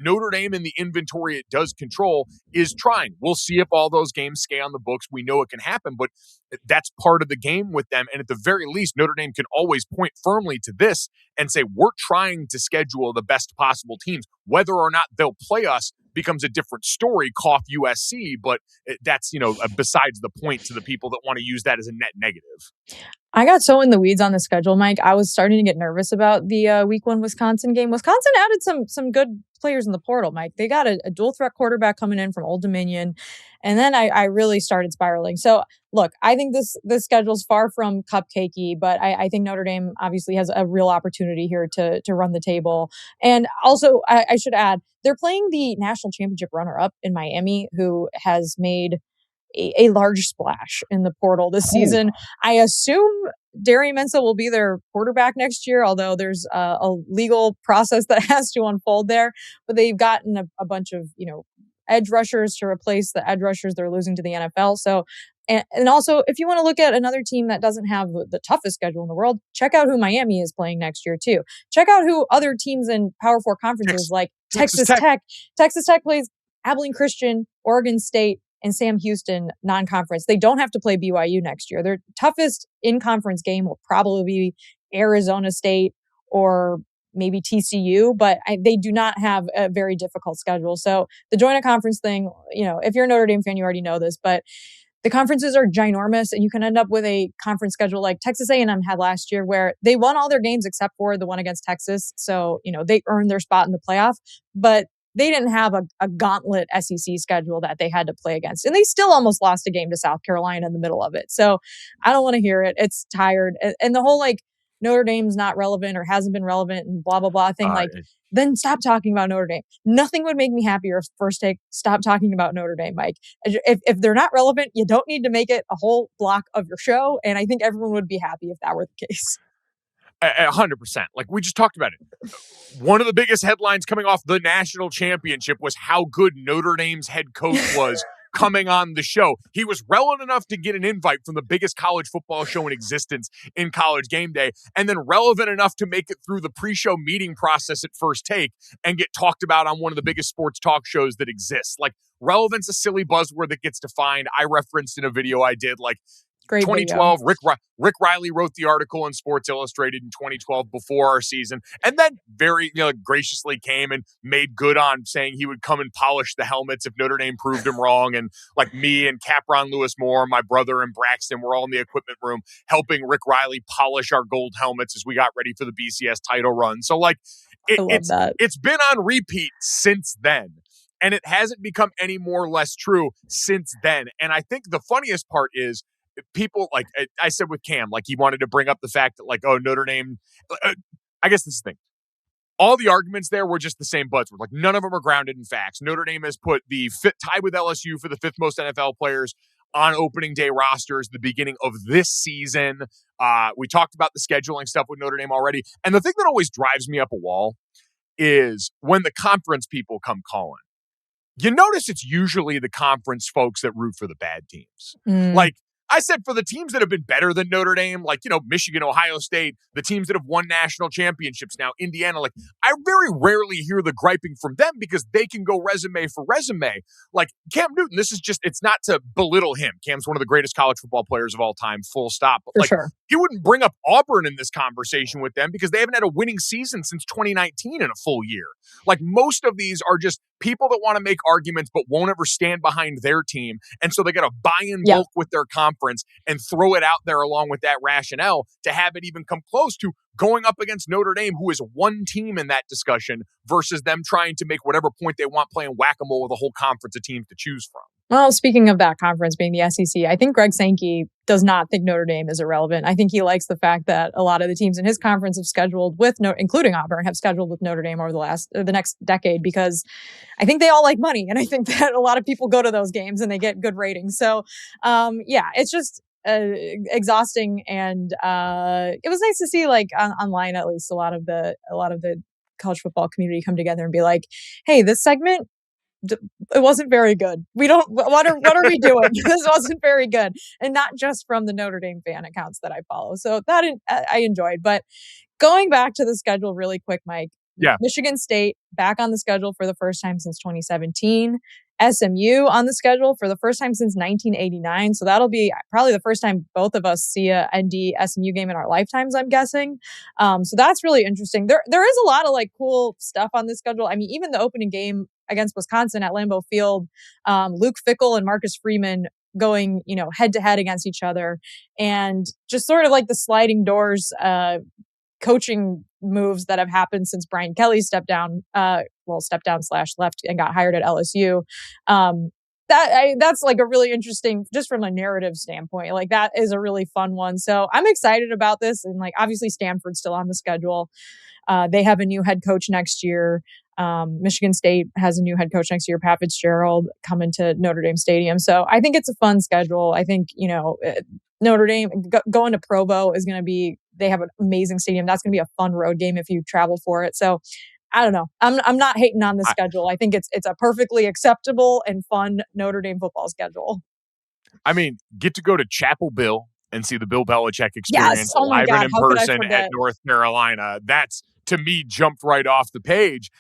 Notre Dame in the inventory it does control is trying. We'll see if all those games stay on the books. We know it can happen, but that's part of the game with them. And at the very least, Notre Dame can always point firmly to this and say, we're trying to schedule the best possible teams. Whether or not they'll play us becomes a different story, cough USC, but that's, besides the point to the people that want to use that as a net negative. I got so in the weeds on the schedule, Mike. I was starting to get nervous about the week 1 Wisconsin game. Wisconsin added some good players in the portal, Mike. They got a dual threat quarterback coming in from Old Dominion. And then I really started spiraling. So look, I think this schedule's far from cupcakey, but I think Notre Dame obviously has a real opportunity here to run the table. And also, I should add, they're playing the national championship runner-up in Miami, who has made a large splash in the portal this season. I assume Darian Mensah will be their quarterback next year, although there's a legal process that has to unfold there. But they've gotten a bunch of, edge rushers to replace the edge rushers they're losing to the NFL. So, and also, if you want to look at another team that doesn't have the toughest schedule in the world, check out who Miami is playing next year too. Check out who other teams in Power 4 conferences like Texas Tech. Texas Tech plays Abilene Christian, Oregon State, and Sam Houston non-conference. They don't have to play BYU next year. Their toughest in-conference game will probably be Arizona State or maybe TCU, but they do not have a very difficult schedule. So the join a conference thing, if you're a Notre Dame fan, you already know this, but the conferences are ginormous, and you can end up with a conference schedule like Texas A&M had last year, where they won all their games except for the one against Texas. So, they earned their spot in the playoff, but they didn't have a gauntlet SEC schedule that they had to play against. And they still almost lost a game to South Carolina in the middle of it. So I don't want to hear it. It's tired. And the whole Notre Dame's not relevant or hasn't been relevant and blah, blah, blah thing. Then stop talking about Notre Dame. Nothing would make me happier if First Take stop talking about Notre Dame, Mike. If they're not relevant, you don't need to make it a whole block of your show. And I think everyone would be happy if that were the case. 100%. Like we just talked about it. One of the biggest headlines coming off the national championship was how good Notre Dame's head coach was coming on the show. He was relevant enough to get an invite from the biggest college football show in existence in College Game Day, and then relevant enough to make it through the pre-show meeting process at First Take and get talked about on one of the biggest sports talk shows that exists. Like, relevance a silly buzzword that gets defined. I referenced in a video I did, Great 2012, video. Rick Riley wrote the article in Sports Illustrated in 2012 before our season, and then very graciously came and made good on saying he would come and polish the helmets if Notre Dame proved him wrong. And me and Capron Lewis Moore, my brother, and Braxton were all in the equipment room helping Rick Riley polish our gold helmets as we got ready for the BCS title run. So it's been on repeat since then. And it hasn't become any more or less true since then. And I think the funniest part is, people like I said with Cam, like he wanted to bring up the fact that like, oh, Notre Dame, I guess this is the thing. All the arguments there were just the same buzzword. Like none of them are grounded in facts. Notre Dame has put the tied with LSU for the 5th most NFL players on opening day rosters the beginning of this season. We talked about the scheduling stuff with Notre Dame already. And the thing that always drives me up a wall is when the conference people come calling. You notice it's usually the conference folks that root for the bad teams. Like I said, for the teams that have been better than Notre Dame, like, Michigan, Ohio State, the teams that have won national championships now, Indiana, like I very rarely hear the griping from them because they can go resume for resume. Like Cam Newton, it's not to belittle him. Cam's one of the greatest college football players of all time, full stop. But like, he wouldn't bring up Auburn in this conversation with them because they haven't had a winning season since 2019 in a full year. Like most of these are just people that want to make arguments but won't ever stand behind their team. And so they got to buy in bulk with their conference and throw it out there along with that rationale to have it even come close to going up against Notre Dame, who is one team in that discussion, versus them trying to make whatever point they want playing whack-a-mole with a whole conference of teams to choose from. Well, speaking of that conference being the SEC, I think Greg Sankey does not think Notre Dame is irrelevant. I think he likes the fact that a lot of the teams in his conference have scheduled with, including Auburn, have scheduled with Notre Dame over the next decade because I think they all like money. And I think that a lot of people go to those games and they get good ratings. So, it's just exhausting. And it was nice to see, like online, at least a lot of the college football community come together and be like, hey, this segment, it wasn't very good. What are we doing? This wasn't very good. And not just from the Notre Dame fan accounts that I follow. So that I enjoyed. But going back to the schedule really quick, Mike. Yeah. Michigan State back on the schedule for the first time since 2017. SMU on the schedule for the first time since 1989. So that'll be probably the first time both of us see a ND SMU game in our lifetimes, I'm guessing. So that's really interesting. There is a lot of like cool stuff on this schedule. I mean, even the opening game against Wisconsin at Lambeau Field, Luke Fickell and Marcus Freeman going, head to head against each other, and just sort of like the sliding doors, coaching moves that have happened since Brian Kelly stepped down / left and got hired at LSU. That's like a really interesting, just from a narrative standpoint, like that is a really fun one. So I'm excited about this. And like, obviously Stanford's still on the schedule. They have a new head coach next year. Michigan State has a new head coach next year, Pat Fitzgerald, coming to Notre Dame Stadium. So I think it's a fun schedule. I think, Notre Dame going to Provo is going to be, they have an amazing stadium. That's going to be a fun road game if you travel for it. So I don't know. I'm not hating on the schedule. I think it's a perfectly acceptable and fun Notre Dame football schedule. I mean, get to go to Chapel Bill and see the Bill Belichick experience live and in person at North Carolina. That's, to me, jumped right off the page.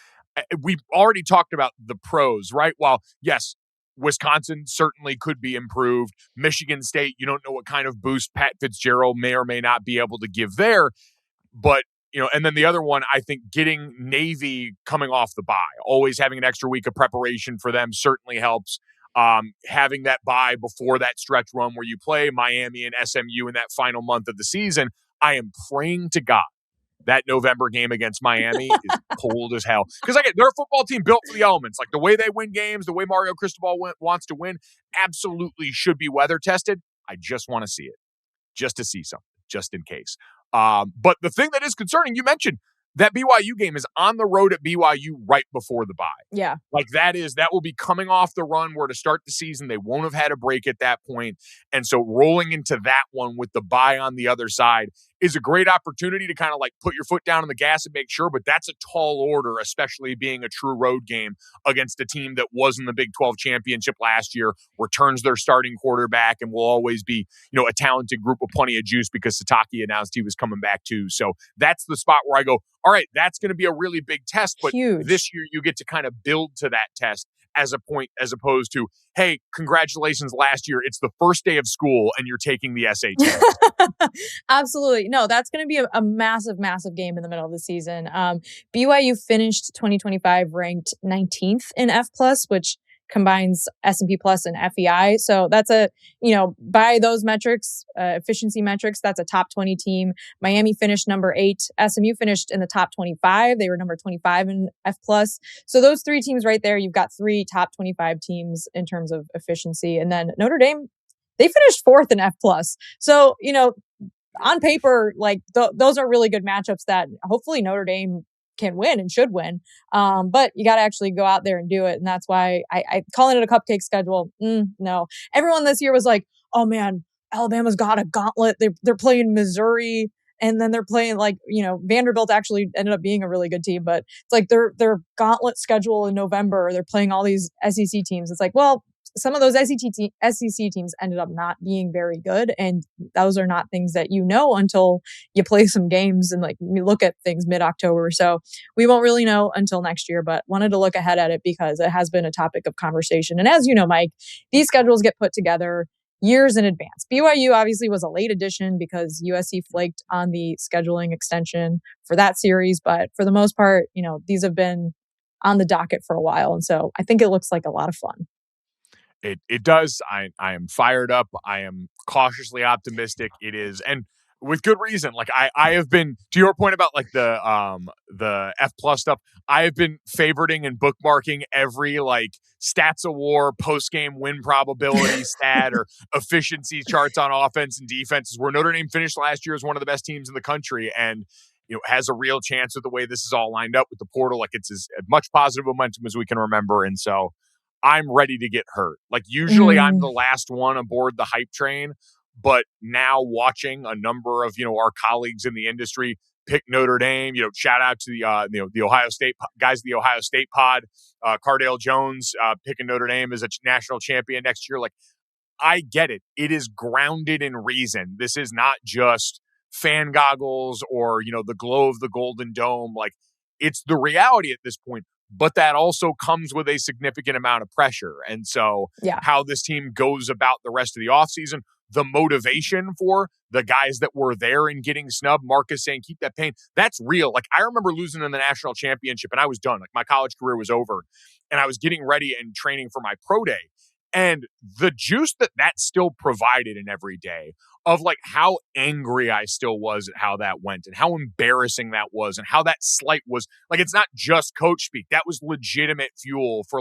We've already talked about the pros, right? While, yes, Wisconsin certainly could be improved. Michigan State, you don't know what kind of boost Pat Fitzgerald may or may not be able to give there. But, and then the other one, I think getting Navy coming off the bye, always having an extra week of preparation for them certainly helps. Having that bye before that stretch run where you play Miami and SMU in that final month of the season, I am praying to God that November game against Miami is cold as hell. Because they're a football team built for the elements. Like the way they win games, the way Mario Cristobal wants to win, absolutely should be weather tested. I just want to see it, just to see something, just in case. But the thing that is concerning, you mentioned that BYU game is on the road at BYU right before the bye. Yeah. Like that will be coming off the run where to start the season. They won't have had a break at that point. And so rolling into that one with the bye on the other side is a great opportunity to kind of like put your foot down on the gas and make sure, but that's a tall order, especially being a true road game against a team that was in the Big 12 championship last year, returns their starting quarterback, and will always be, a talented group with plenty of juice because Sataki announced he was coming back too. So that's the spot where I go, all right, that's going to be a really big test, but huge. This year you get to kind of build to that test as opposed to, hey, congratulations last year. It's the first day of school and you're taking the SAT. Absolutely. No, that's going to be a massive, massive game in the middle of the season. BYU finished 2025 ranked 19th in F+, which combines S&P Plus and FEI. So that's by those metrics, efficiency metrics, that's a top 20 team. Miami finished number 8. SMU finished in the top 25. They were number 25 in F+. So those 3 teams right there, you've got 3 top 25 teams in terms of efficiency. And then Notre Dame, they finished 4th in F plus. So, on paper, like those are really good matchups that hopefully Notre Dame can win and should win. But you got to actually go out there and do it. And that's why I calling it a cupcake schedule. No, everyone this year was like, oh man, Alabama's got a gauntlet. They're playing Missouri. And then they're playing Vanderbilt actually ended up being a really good team, but it's like their gauntlet schedule in November, they're playing all these SEC teams. It's like, well, some of those SEC teams ended up not being very good. And those are not things that until you play some games and you look at things mid-October. So we won't really know until next year, but wanted to look ahead at it because it has been a topic of conversation. And as you know, Mike, these schedules get put together years in advance. BYU obviously was a late addition because USC flaked on the scheduling extension for that series. But for the most part, these have been on the docket for a while. And so I think it looks like a lot of fun. It does. I am fired up. I am cautiously optimistic. It is, and with good reason. Like I have been, to your point about the F plus stuff, I have been favoriting and bookmarking every stats of war, post game win probability stat or efficiency charts on offense and defenses where Notre Dame finished last year as one of the best teams in the country and has a real chance with the way this is all lined up with the portal. Like it's as much positive momentum as we can remember. And so I'm ready to get hurt. Usually I'm the last one aboard the hype train, but now watching a number of, our colleagues in the industry pick Notre Dame, shout out to the Ohio State guys, the Ohio State pod, Cardale Jones picking Notre Dame as a national champion next year. I get it. It is grounded in reason. This is not just fan goggles or, the glow of the Golden Dome. It's the reality at this point. But that also comes with a significant amount of pressure. And so how this team goes about the rest of the offseason, the motivation for the guys that were there and getting snubbed, Marcus saying, keep that pain, that's real. I remember losing in the national championship and I was done. My college career was over and I was getting ready and training for my pro day. And the juice that still provided in every day of how angry I still was at how that went and how embarrassing that was and how that slight was it's not just coach speak. That was legitimate fuel for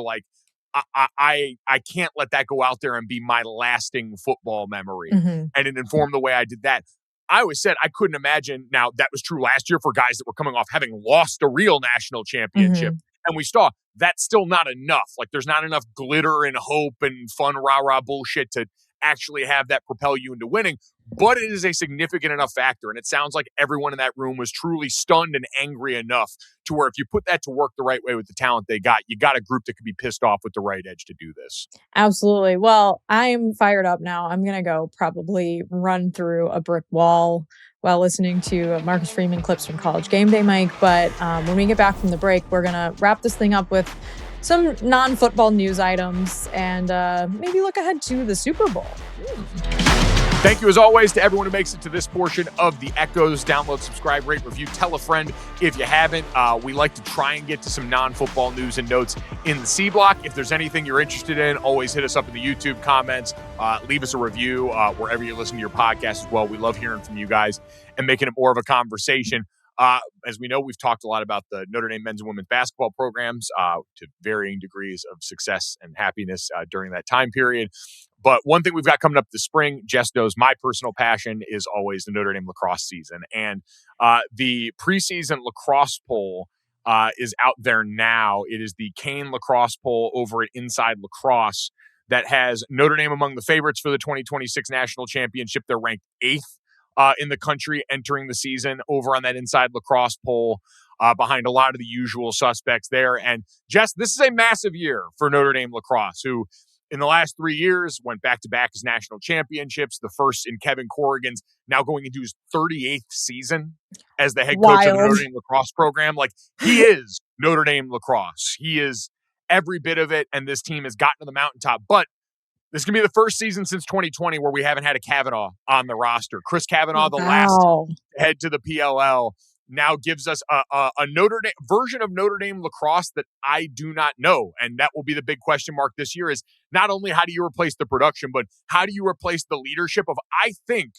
I can't let that go out there and be my lasting football memory. Mm-hmm. And it informed the way I did that. I always said I couldn't imagine. Now that was true last year for guys that were coming off having lost a real national championship. Mm-hmm. And we saw that's still not enough. There's not enough glitter and hope and fun rah-rah bullshit to actually have that propel you into winning. But it is a significant enough factor. And it sounds like everyone in that room was truly stunned and angry enough to where if you put that to work the right way with the talent they got, you got a group that could be pissed off with the right edge to do this. Absolutely. Well, I'm fired up now. I'm going to go probably run through a brick wall while listening to Marcus Freeman clips from College Game Day, Mike. But when we get back from the break, we're going to wrap this thing up with some non-football news items and maybe look ahead to the Super Bowl. Thank you, as always, to everyone who makes it to this portion of the Echoes. Download, subscribe, rate, review, tell a friend if you haven't. We like to try and get to some non-football news and notes in the C block. If there's anything you're interested in, always hit us up in the YouTube comments. Leave us a review wherever you listen to your podcast as well. We love hearing from you guys and making it more of a conversation. As we know, we've talked a lot about the Notre Dame men's and women's basketball programs to varying degrees of success and happiness during that time period. But one thing we've got coming up this spring, Jess knows my personal passion is always the Notre Dame lacrosse season. And the preseason lacrosse poll is out there now. It is the Kane lacrosse poll over at Inside Lacrosse that has Notre Dame among the favorites for the 2026 national championship. They're ranked 8th in the country entering the season over on that Inside Lacrosse poll behind a lot of the usual suspects there. And Jess, this is a massive year for Notre Dame lacrosse, who in the last 3 years went back-to-back as national championships, the first in Kevin Corrigan's, now going into his 38th season as the head coach of the Notre Dame lacrosse program. He is Notre Dame lacrosse. He is every bit of it, and this team has gotten to the mountaintop. But this is going to be the first season since 2020 where we haven't had a Kavanaugh on the roster. Chris Kavanaugh, the last head to the PLL, now gives us a Notre Dame version of Notre Dame lacrosse that I do not know. And that will be the big question mark this year is not only how do you replace the production, but how do you replace the leadership of, I think,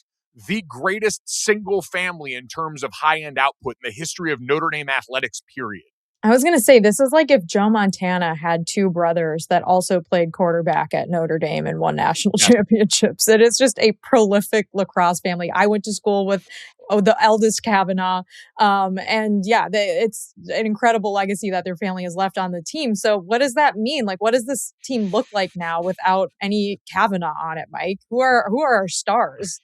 the greatest single family in terms of high-end output in the history of Notre Dame athletics, period. I was going to say, this is like if Joe Montana had two brothers that also played quarterback at Notre Dame and won national championships. It is just a prolific lacrosse family. I went to school with the eldest Kavanaugh. And yeah, it's an incredible legacy that their family has left on the team. So what does that mean? Like, what does this team look like now without any Kavanaugh on it, Mike? Who are our stars?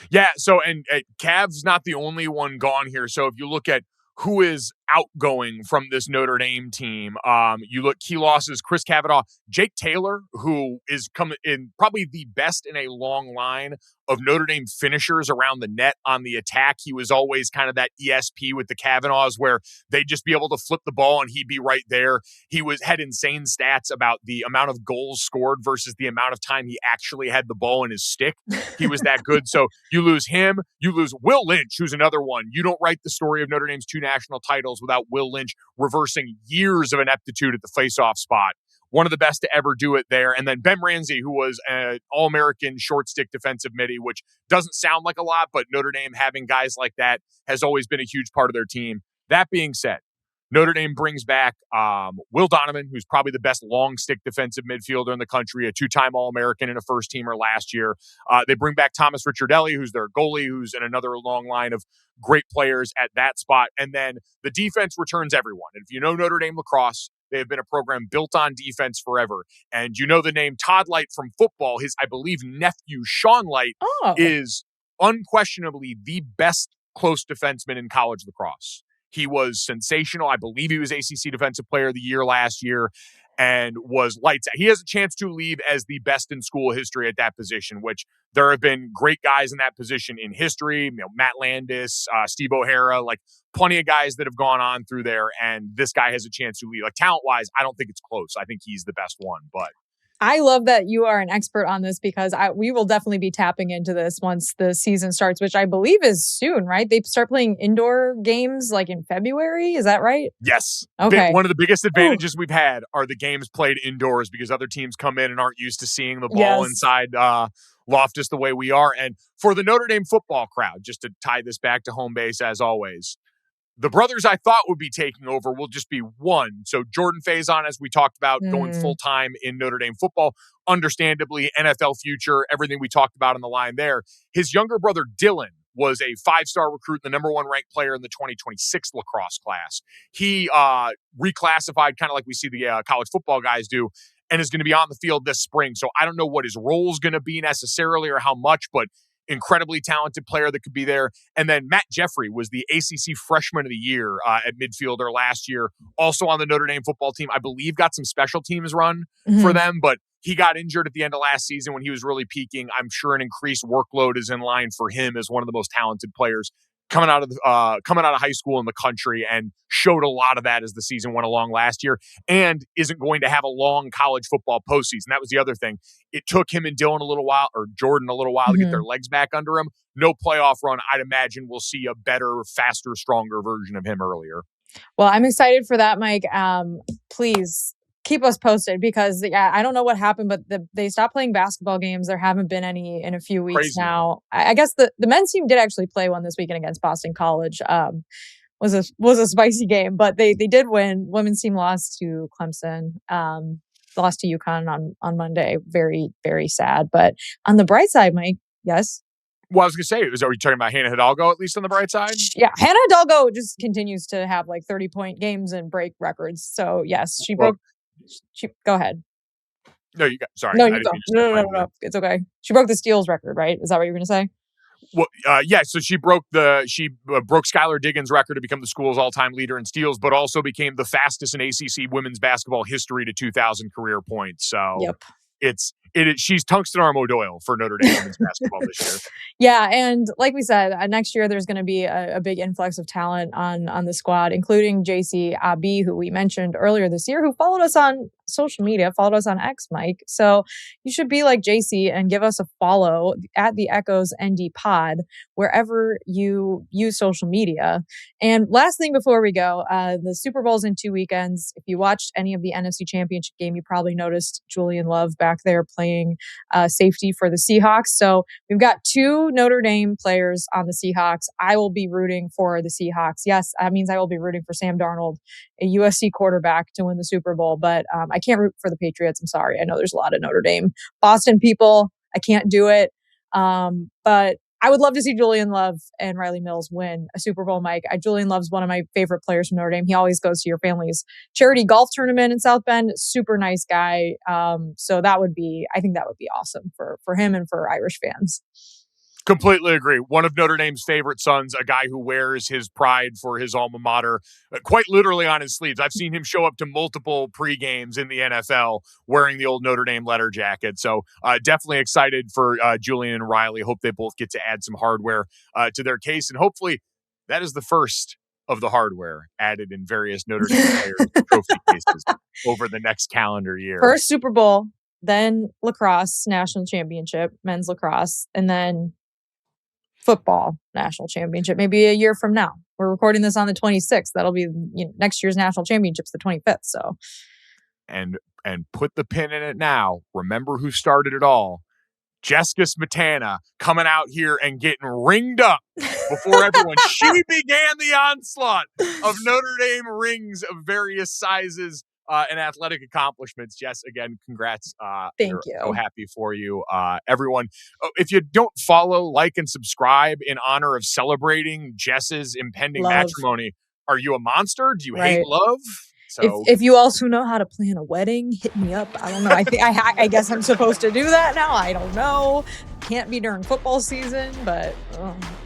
Yeah, so and Cav's not the only one gone here. So if you look at who is outgoing from this Notre Dame team, you look key losses: Chris Kavanaugh, Jake Taylor, who is coming in probably the best in a long line of Notre Dame finishers around the net on the attack. He was always kind of that ESP with the Kavanaughs where they'd just be able to flip the ball and he'd be right there. He had insane stats about the amount of goals scored versus the amount of time he actually had the ball in his stick. He was that good. So you lose him. You lose Will Lynch, who's another one. You don't write the story of Notre Dame's 2 national titles without Will Lynch reversing years of ineptitude at the faceoff spot. One of the best to ever do it there. And then Ben Ramsey, who was an All-American short stick defensive midi, which doesn't sound like a lot, but Notre Dame having guys like that has always been a huge part of their team. That being said, Notre Dame brings back Will Donovan, who's probably the best long stick defensive midfielder in the country, a 2-time All-American and a first-teamer last year. They bring back Thomas Ricciardelli, who's their goalie, who's in another long line of great players at that spot. And then the defense returns everyone. And if you know Notre Dame Lacrosse, they have been a program built on defense forever. And you know the name Todd Light from football. His, I believe, nephew, Sean Light, is unquestionably the best close defenseman in college lacrosse. He was sensational. I believe he was ACC Defensive Player of the Year last year and was lights out. He has a chance to leave as the best in school history at that position, which there have been great guys in that position in history. You know, Matt Landis, Steve O'Hara, like plenty of guys that have gone on through there. And this guy has a chance to leave. Like talent-wise, I don't think it's close. I think he's the best one, but I love that you are an expert on this because we will definitely be tapping into this once the season starts, which I believe is soon, right? They start playing indoor games like in February. Is that right? Yes. Okay. One of the biggest advantages we've had are the games played indoors because other teams come in and aren't used to seeing the ball inside Loftus the way we are. And for the Notre Dame football crowd, just to tie this back to home base as always, the brothers I thought would be taking over will just be one. So Jordan Faison, as we talked about, going full-time in Notre Dame football, understandably, NFL future, everything we talked about on the line there. His younger brother, Dylan, was a 5-star recruit, the number 1 ranked player in the 2026 lacrosse class. He reclassified kind of like we see the college football guys do and is going to be on the field this spring. So I don't know what his role is going to be necessarily or how much, but incredibly talented player that could be there. And then Matt Jeffrey was the ACC Freshman of the Year at midfielder last year, also on the Notre Dame football team. I believe got some special teams run for them, but he got injured at the end of last season when he was really peaking. I'm sure an increased workload is in line for him as one of the most talented players coming out of high school in the country, and showed a lot of that as the season went along last year, and isn't going to have a long college football postseason. That was the other thing. It took him and Dylan a little while, or Jordan a little while, to get their legs back under him. No playoff run. I'd imagine we'll see a better, faster, stronger version of him earlier. Well, I'm excited for that, Mike. Please keep us posted because I don't know what happened, but they stopped playing basketball games. There haven't been any in a few weeks now. I guess the men's team did actually play one this weekend against Boston College. Was a spicy game, but they did win. Women's team lost to Clemson. Lost to UConn on Monday. Very, very sad. But on the bright side, Mike, yes. Well, I was going to say, are you talking about Hannah Hidalgo, at least on the bright side? Yeah, Hannah Hidalgo just continues to have like 30-point games and break records. So yes, she broke. Go ahead. No, you got. Sorry. No, you go. No. It's okay. She broke the steals record, right? Is that what you were going to say? Well, yeah. So she broke Skylar Diggins' record to become the school's all-time leader in steals, but also became the fastest in ACC women's basketball history to 2,000 career points. So she's tungsten arm O'Doyle for Notre Dame women's basketball this year. Yeah, and like we said, next year there's going to be a big influx of talent on the squad, including JC Abi, who we mentioned earlier this year, who followed us on social media, followed us on X, Mike. So you should be like JC and give us a follow at the Echoes ND Pod, wherever you use social media. And last thing before we go, the Super Bowl's in 2 weekends. If you watched any of the NFC Championship game, you probably noticed Julian Love back there playing safety for the Seahawks. So we've got 2 Notre Dame players on the Seahawks. I will be rooting for the Seahawks. Yes, that means I will be rooting for Sam Darnold, a USC quarterback, to win the Super Bowl. But I can't root for the Patriots. I'm sorry. I know there's a lot of Notre Dame, Boston people. I can't do it. But I would love to see Julian Love and Riley Mills win a Super Bowl, Mike. Julian Love's one of my favorite players from Notre Dame. He always goes to your family's charity golf tournament in South Bend. Super nice guy. So I think that would be awesome for him and for Irish fans. Completely agree. One of Notre Dame's favorite sons, a guy who wears his pride for his alma mater quite literally on his sleeves. I've seen him show up to multiple pre-games in the NFL wearing the old Notre Dame letter jacket. So definitely excited for Julian and Riley. Hope they both get to add some hardware to their case. And hopefully that is the first of the hardware added in various Notre Dame players' trophy cases over the next calendar year. First Super Bowl, then lacrosse national championship, men's lacrosse, and then football national championship maybe a year from now. We're recording this on the 26th. That'll be next year's national championship's the 25th. So and put the pin in it now. Remember who started it all. Jessica Smetana coming out here and getting ringed up before everyone. She began the onslaught of Notre Dame rings of various sizes and athletic accomplishments. Jess, again, congrats. Thank you. So happy for you. Everyone, if you don't follow, like, and subscribe in honor of celebrating Jess's impending matrimony, are you a monster? Do you hate love? So if you also know how to plan a wedding, hit me up. I don't know. I guess I'm supposed to do that now. I don't know. Can't be during football season, but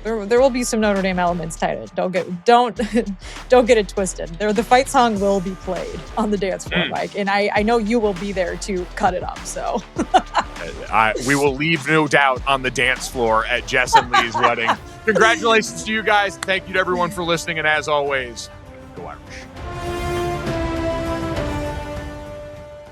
there will be some Notre Dame elements tied in. Don't get it twisted. The fight song will be played on the dance floor, Mike, and I know you will be there to cut it up. So we will leave no doubt on the dance floor at Jess and Lee's wedding. Congratulations to you guys. Thank you to everyone for listening, and as always, go Irish.